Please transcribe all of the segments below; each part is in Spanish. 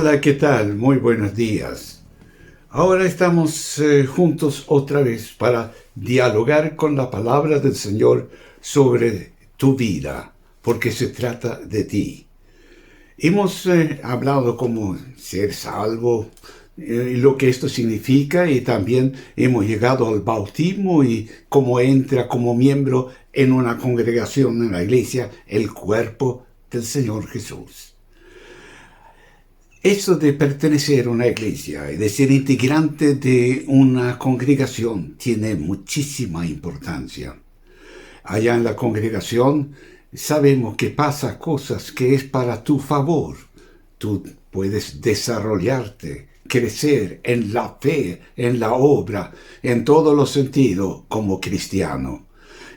Hola, ¿qué tal? Muy buenos días. Ahora estamos juntos otra vez para dialogar con la palabra del Señor sobre tu vida, porque se trata de ti. Hemos hablado cómo ser salvo, y lo que esto significa, y también hemos llegado al bautismo y cómo entra como miembro en una congregación en la iglesia el cuerpo del Señor Jesús. Esto de pertenecer a una iglesia y de ser integrante de una congregación tiene muchísima importancia. Allá en la congregación sabemos que pasa cosas que es para tu favor. Tú puedes desarrollarte, crecer en la fe, en la obra, en todos los sentidos como cristiano.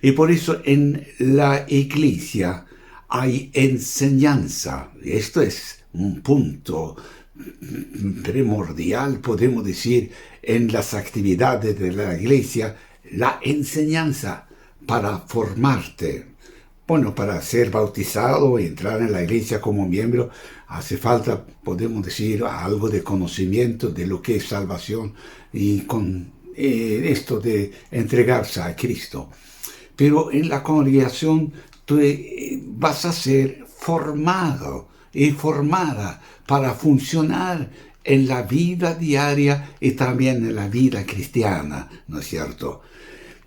Y por eso en la iglesia hay enseñanza. Esto es un punto primordial, podemos decir, en las actividades de la iglesia, la enseñanza para formarte. Bueno, para ser bautizado y entrar en la iglesia como miembro, hace falta, podemos decir, algo de conocimiento de lo que es salvación y con esto de entregarse a Cristo. Pero en la congregación tú vas a ser formado y formada para funcionar en la vida diaria y también en la vida cristiana, ¿no es cierto?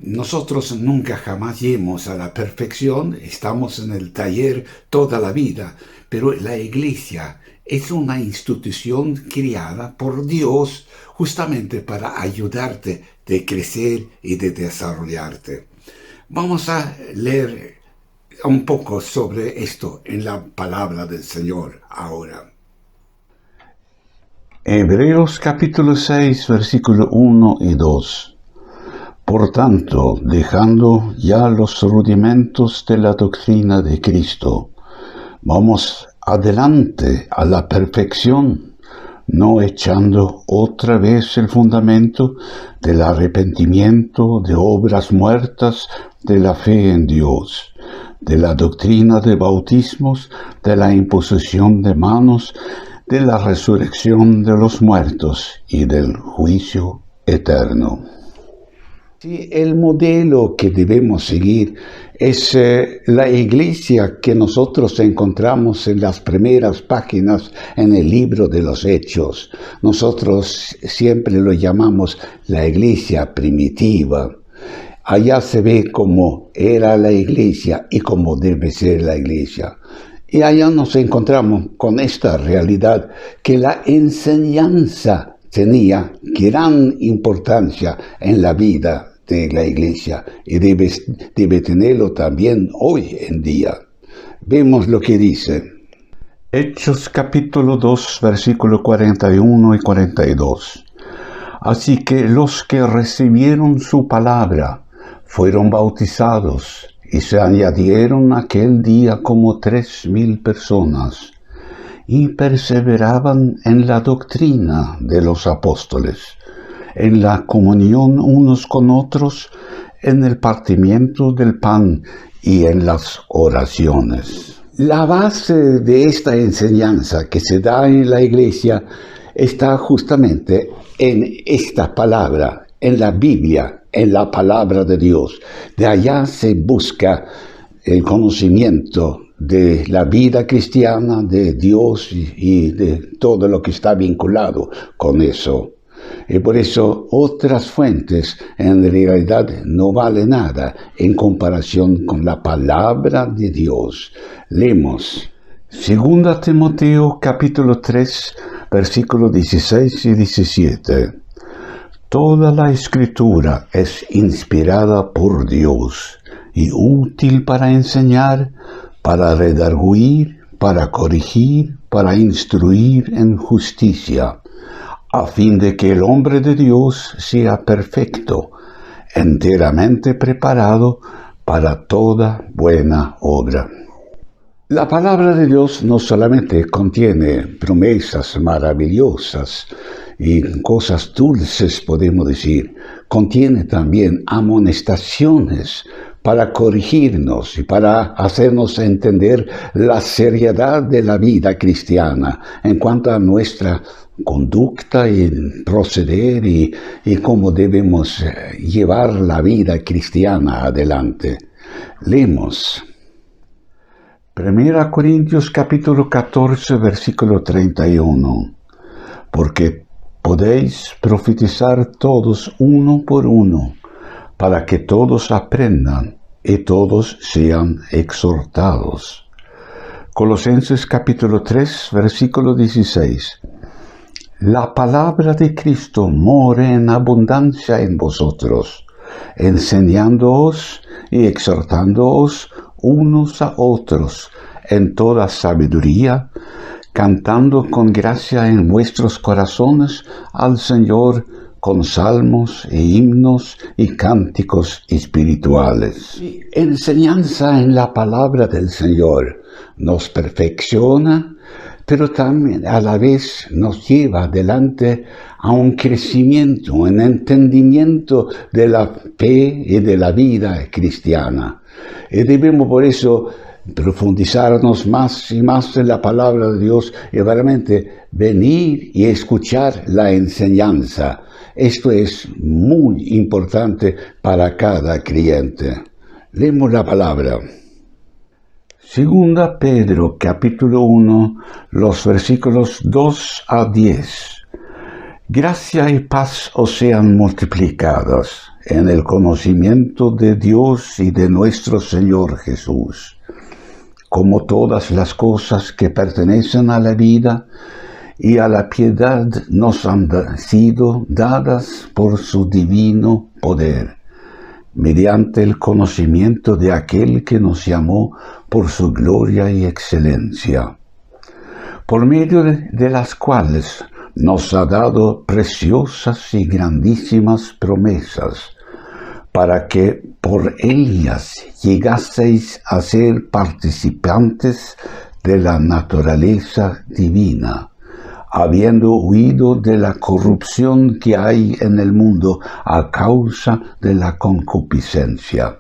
Nosotros nunca jamás llegamos a la perfección, estamos en el taller toda la vida, pero la iglesia es una institución creada por Dios justamente para ayudarte de crecer y de desarrollarte. Vamos a leer un poco sobre esto en la palabra del Señor ahora. Hebreos capítulo 6, versículo 1 y 2. Por tanto, dejando ya los rudimentos de la doctrina de Cristo, vamos adelante a la perfección, no echando otra vez el fundamento del arrepentimiento de obras muertas de la fe en Dios, de la doctrina de bautismos, de la imposición de manos, de la resurrección de los muertos y del juicio eterno. Sí, el modelo que debemos seguir es la iglesia que nosotros encontramos en las primeras páginas en el libro de los Hechos. Nosotros siempre lo llamamos la iglesia primitiva. Allá se ve cómo era la iglesia y cómo debe ser la iglesia. Y allá nos encontramos con esta realidad que la enseñanza tenía gran importancia en la vida de la iglesia y debe tenerlo también hoy en día. Vemos lo que dice. Hechos capítulo 2, versículo 41 y 42. Así que los que recibieron su palabra fueron bautizados y se añadieron aquel día como 3,000 personas y perseveraban en la doctrina de los apóstoles, en la comunión unos con otros, en el partimiento del pan y en las oraciones. La base de esta enseñanza que se da en la iglesia está justamente en esta palabra, en la Biblia, en la palabra de Dios. De allá se busca el conocimiento de la vida cristiana, de Dios y de todo lo que está vinculado con eso. Y por eso otras fuentes en realidad no valen nada en comparación con la palabra de Dios. Leemos 2 Timoteo capítulo 3, versículos 16 y 17. Toda la escritura es inspirada por Dios y útil para enseñar, para redarguir, para corregir, para instruir en justicia, a fin de que el hombre de Dios sea perfecto, enteramente preparado para toda buena obra. La palabra de Dios no solamente contiene promesas maravillosas y cosas dulces, podemos decir, contiene también amonestaciones para corregirnos y para hacernos entender la seriedad de la vida cristiana en cuanto a nuestra conducta y proceder y cómo debemos llevar la vida cristiana adelante. Leemos 1 Corintios capítulo 14, versículo 31. Porque podéis profetizar todos uno por uno, para que todos aprendan y todos sean exhortados. Colosenses capítulo 3, versículo 16. La palabra de Cristo more en abundancia en vosotros, enseñándoos y exhortándoos unos a otros en toda sabiduría, cantando con gracia en vuestros corazones al Señor con salmos e himnos y cánticos espirituales. Enseñanza en la palabra del Señor nos perfecciona, pero también a la vez nos lleva adelante a un crecimiento, un entendimiento de la fe y de la vida cristiana. Y debemos por eso profundizarnos más y más en la palabra de Dios y realmente venir y escuchar la enseñanza. Esto es muy importante para cada creyente. Leemos la palabra. Segunda Pedro, capítulo 1, los versículos 2 a 10. Gracia y paz os sean multiplicadas en el conocimiento de Dios y de nuestro Señor Jesús, como todas las cosas que pertenecen a la vida y a la piedad nos han sido dadas por su divino poder, mediante el conocimiento de aquel que nos llamó por su gloria y excelencia, por medio de las cuales nos ha dado preciosas y grandísimas promesas, para que por ellas llegaseis a ser participantes de la naturaleza divina, habiendo huido de la corrupción que hay en el mundo a causa de la concupiscencia.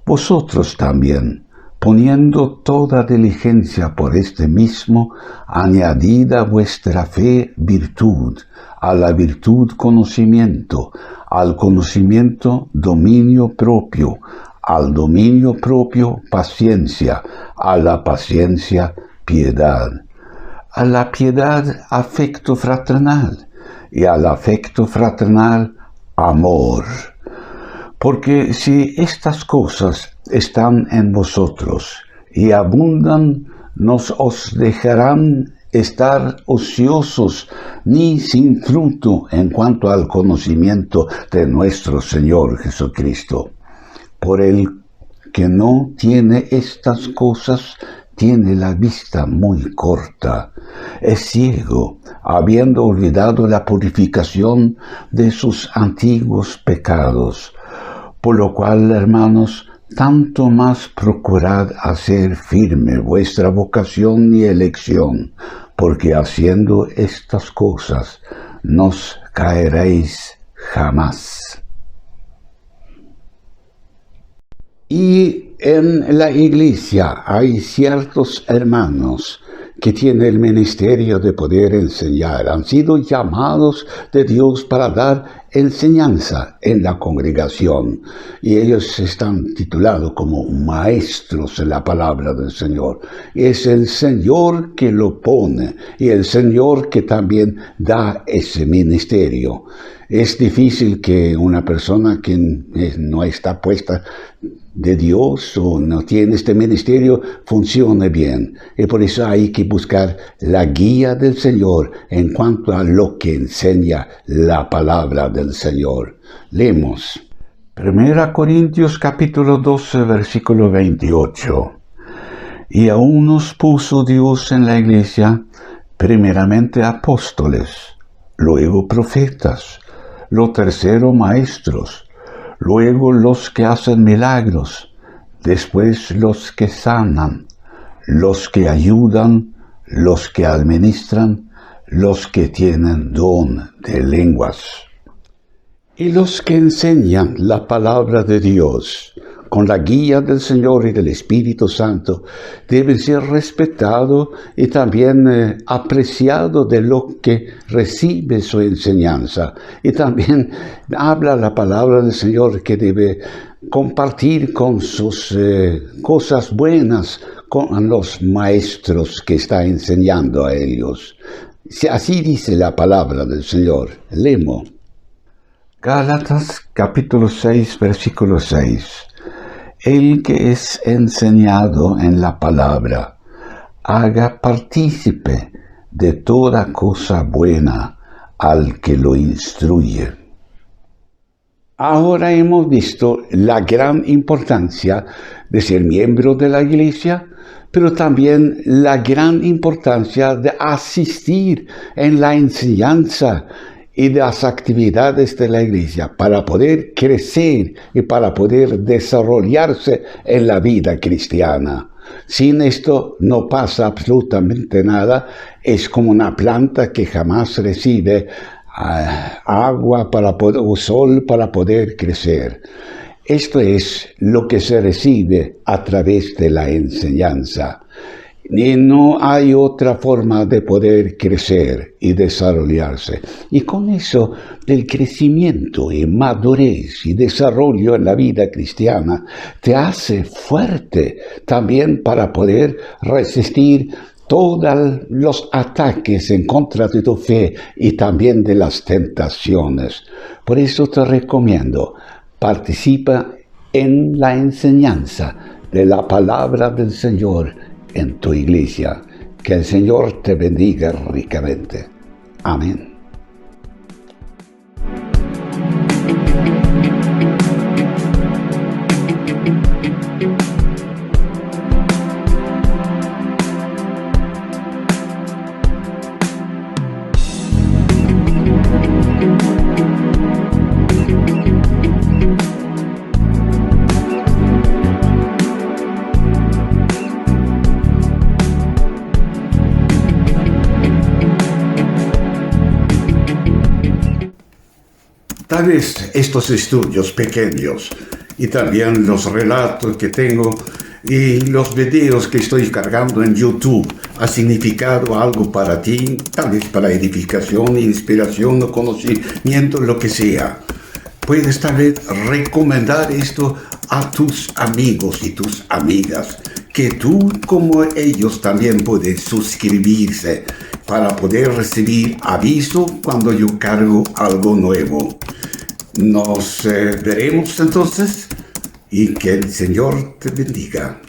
Vosotros también, poniendo toda diligencia por este mismo, añadid a vuestra fe virtud, a la virtud conocimiento, al conocimiento dominio propio, al dominio propio paciencia, a la paciencia piedad, a la piedad afecto fraternal y al afecto fraternal amor. Porque si estas cosas están en vosotros y abundan, no os dejarán estar ociosos ni sin fruto en cuanto al conocimiento de nuestro Señor Jesucristo. Por el que no tiene estas cosas, tiene la vista muy corta, es ciego, habiendo olvidado la purificación de sus antiguos pecados. Por lo cual, hermanos, tanto más procurad hacer firme vuestra vocación y elección, porque haciendo estas cosas no caeréis jamás. Y en la iglesia hay ciertos hermanos que tienen el ministerio de poder enseñar. Han sido llamados de Dios para dar enseñanza en la congregación. Y ellos están titulados como maestros en la palabra del Señor. Y es el Señor que lo pone y el Señor que también da ese ministerio. Es difícil que una persona que no está puesta de Dios o no tiene este ministerio funcione bien. Y por eso hay que buscar la guía del Señor en cuanto a lo que enseña la palabra del Señor. Leemos 1 Corintios capítulo 12, versículo 28. Y aún nos puso Dios en la iglesia primeramente apóstoles, luego profetas, lo tercero maestros, luego los que hacen milagros, después los que sanan, los que ayudan, los que administran, los que tienen don de lenguas, y los que enseñan la palabra de Dios, con la guía del Señor y del Espíritu Santo, debe ser respetado y también apreciado de lo que recibe su enseñanza. Y también habla la palabra del Señor que debe compartir con sus cosas buenas con los maestros que está enseñando a ellos. Así dice la palabra del Señor. Leemos. Gálatas capítulo 6, versículo 6. El que es enseñado en la palabra, haga partícipe de toda cosa buena al que lo instruye. Ahora hemos visto la gran importancia de ser miembro de la iglesia, pero también la gran importancia de asistir en la enseñanza y de las actividades de la iglesia para poder crecer y para poder desarrollarse en la vida cristiana. Sin esto no pasa absolutamente nada. Es como una planta que jamás recibe agua o sol para poder crecer. Esto es lo que se recibe a través de la enseñanza. Y no hay otra forma de poder crecer y desarrollarse. Y con eso, el crecimiento y madurez y desarrollo en la vida cristiana te hace fuerte también para poder resistir todos los ataques en contra de tu fe y también de las tentaciones. Por eso te recomiendo, participa en la enseñanza de la palabra del Señor en tu iglesia. Que el Señor te bendiga ricamente. Amén. Tal vez estos estudios pequeños y también los relatos que tengo y los videos que estoy cargando en YouTube ha significado algo para ti, tal vez para edificación, inspiración o conocimiento, lo que sea. Puedes tal vez recomendar esto a tus amigos y tus amigas, que tú como ellos también pueden suscribirse para poder recibir aviso cuando yo cargo algo nuevo. Nos veremos entonces y que el Señor te bendiga.